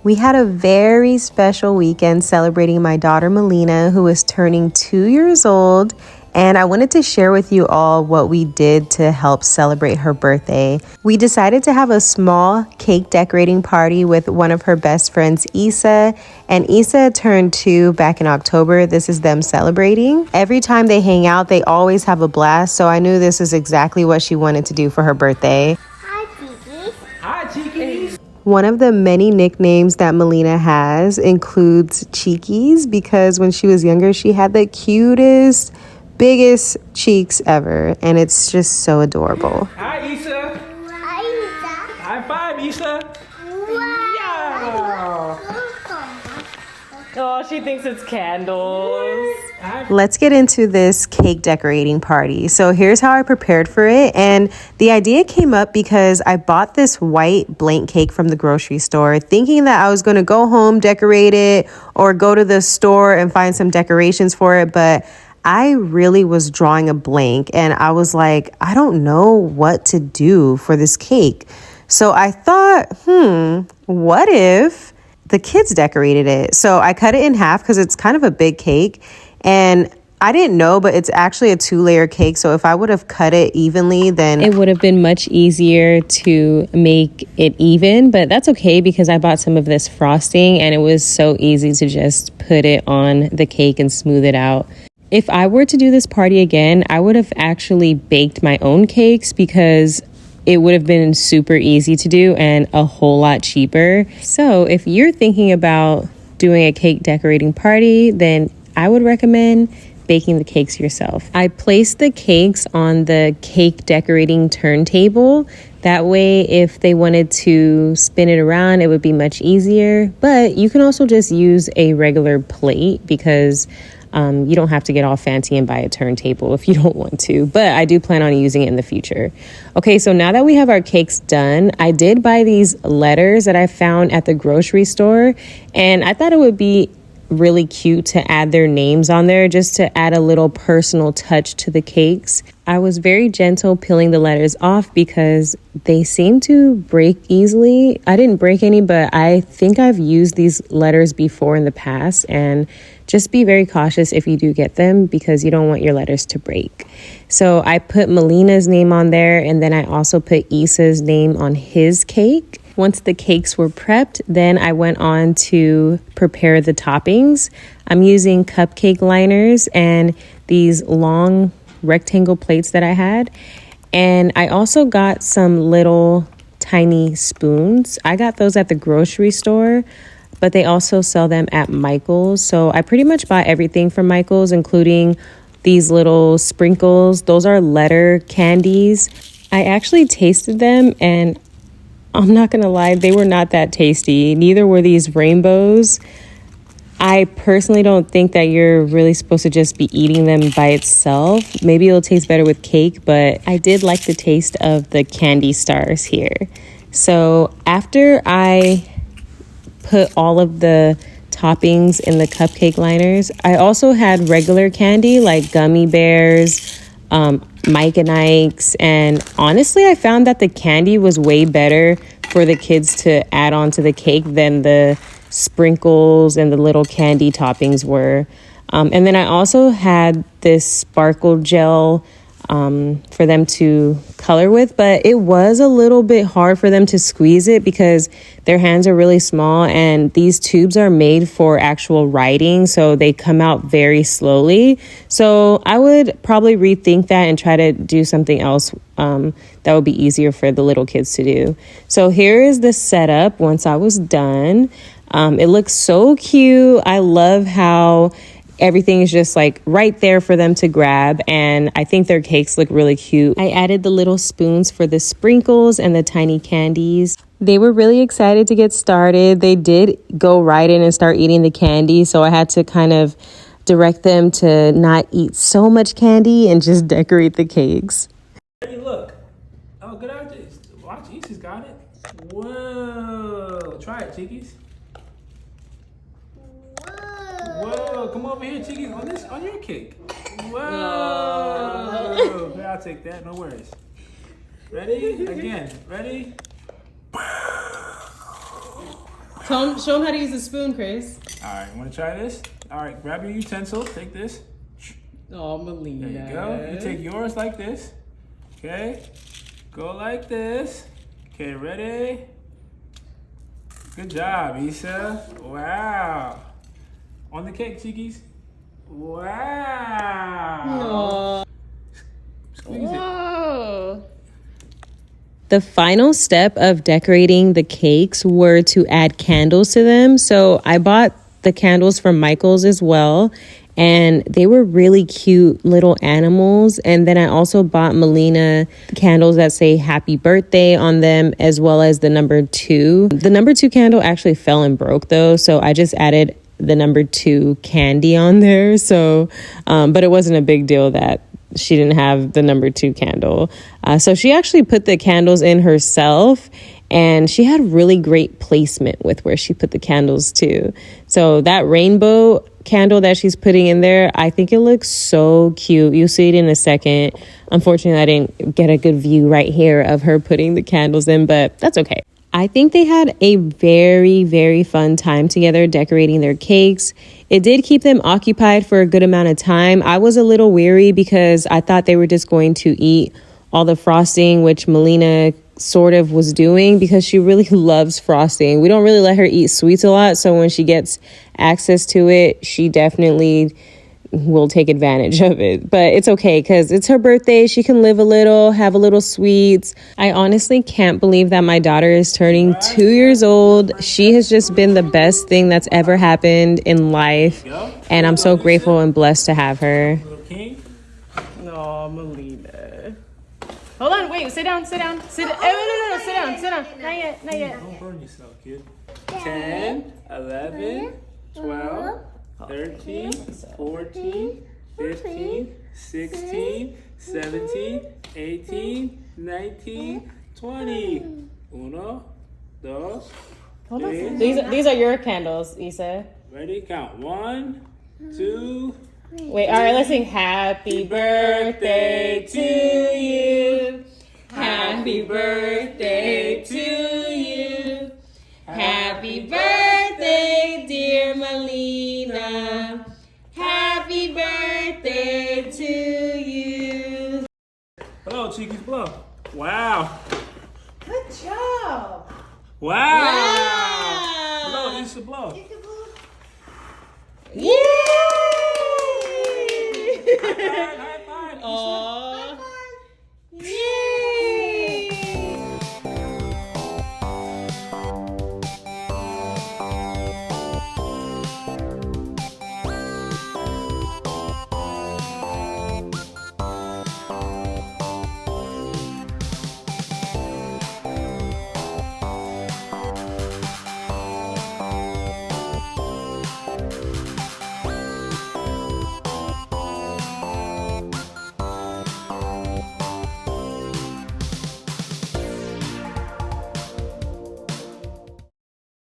We had a very special weekend celebrating my daughter Melina, who is turning 2 years old, and I wanted to share with you all what we did to help celebrate her birthday. We decided to have a small cake decorating party with one of her best friends, Issa, and Issa turned 2 back in October. This is them celebrating. Every time they hang out, they always have a blast, so I knew this is exactly what she wanted to do for her birthday. Hi, Cheekies. Hi, Cheekies. One of the many nicknames that Melina has includes Cheekies because when she was younger, she had the cutest, biggest cheeks ever, and it's just so adorable. Hi, Issa. Hi, Lisa. High five, Issa. Wow. Oh, she thinks it's candles. Let's get into this cake decorating party. So here's how I prepared for it. And the idea came up because I bought this white blank cake from the grocery store, thinking that I was going to go home, decorate it, or go to the store and find some decorations for it. But I really was drawing a blank and I was like, I don't know what to do for this cake. So I thought, what if the kids decorated it? So I cut it in half because it's kind of a big cake. And I didn't know, but it's actually a 2-layer cake. So if I would have cut it evenly, then It would have been much easier to make it even, but that's okay because I bought some of this frosting and it was so easy to just put it on the cake and smooth it out. If I were to do this party again, I would have actually baked my own cakes because it would have been super easy to do and a whole lot cheaper. So if you're thinking about doing a cake decorating party, then I would recommend baking the cakes yourself. I placed the cakes on the cake decorating turntable. That way, if they wanted to spin it around, it would be much easier. But you can also just use a regular plate because you don't have to get all fancy and buy a turntable if you don't want to. But I do plan on using it in the future. Okay, so now that we have our cakes done, I did buy these letters that I found at the grocery store. And I thought it would be really cute to add their names on there just to add a little personal touch to the cakes. I was very gentle peeling the letters off because they seem to break easily. I didn't break any, but I think I've used these letters before in the past, and just be very cautious if you do get them because you don't want your letters to break. So I put Melina's name on there, and then I also put Issa's name on his cake. Once the cakes were prepped, then I went on to prepare the toppings. I'm using cupcake liners and these long rectangle plates that I had. And I also got some little tiny spoons. I got those at the grocery store, but they also sell them at Michael's. So I pretty much bought everything from Michael's, including these little sprinkles. Those are letter candies. I actually tasted them and I'm not going to lie, they were not that tasty. Neither were these rainbows. I personally don't think that you're really supposed to just be eating them by itself. Maybe it'll taste better with cake, but I did like the taste of the candy stars here. So after I put all of the toppings in the cupcake liners, I also had regular candy like gummy bears, Mike and Ike's, and honestly I found that the candy was way better for the kids to add on to the cake than the sprinkles and the little candy toppings were. And then I also had this sparkle gel for them to color with, but it was a little bit hard for them to squeeze it because their hands are really small and these tubes are made for actual writing, so they come out very slowly. So I would probably rethink that and try to do something else that would be easier for the little kids to do. So here is the setup once I was done. It looks so cute. I love how everything is just like right there for them to grab, and I think their cakes look really cute. I added the little spoons for the sprinkles and the tiny candies. They were really excited to get started. They did go right in and start eating the candy, so I had to kind of direct them to not eat so much candy and just decorate the cakes. Hey, look. Oh, good idea. Watch, Issa's got it. Whoa. Try it, Cheekies. Whoa, come over here, Cheekies, on your cake. Whoa. Here, I'll take that, no worries. Ready? Again, ready? Show him how to use a spoon, Chris. All right, want to try this? All right, grab your utensil. Take this. Oh, Melina. There you go. You take yours like this. Okay. Go like this. Okay, ready? Good job, Issa. Wow. On the cake, cheekies. Wow. Squeeze it. Whoa. The final step of decorating the cakes were to add candles to them. So I bought the candles from Michael's as well. And they were really cute little animals. And then I also bought Melina candles that say happy birthday on them, as well as the number 2. The number 2 candle actually fell and broke though. So I just added the number 2 candy on there. So, but it wasn't a big deal that she didn't have the number 2 candle. So she actually put the candles in herself. And she had really great placement with where she put the candles too. So that rainbow candle that she's putting in there, I think it looks so cute. You'll see it in a second. Unfortunately, I didn't get a good view right here of her putting the candles in, but that's okay. I think they had a very, very fun time together decorating their cakes. It did keep them occupied for a good amount of time. I was a little weary because I thought they were just going to eat all the frosting, which Melina sort of was doing because she really loves frosting. We don't really let her eat sweets a lot, so when she gets access to it, she definitely will take advantage of it. But it's okay because it's her birthday. She can live a little, have a little sweets. I honestly can't believe that my daughter is turning 2 years old. She has just been the best thing that's ever happened in life, and I'm so grateful and blessed to have her. No, Melina. Hold on, wait, sit down. Sit down. No, sit down. Not yet. Don't burn yourself, kid. 10, 11, 12, 13, 14, 15, 16, 17, 18, 19, 20. Uno, dos, tres. These are your candles, Issa. Ready? Count. 1, 2. Wait, all right, let's sing happy birthday to you. Happy birthday to you. Happy birthday, dear Melina. Happy birthday to you. Blow, cheekies, blow. Wow. Good job. Wow.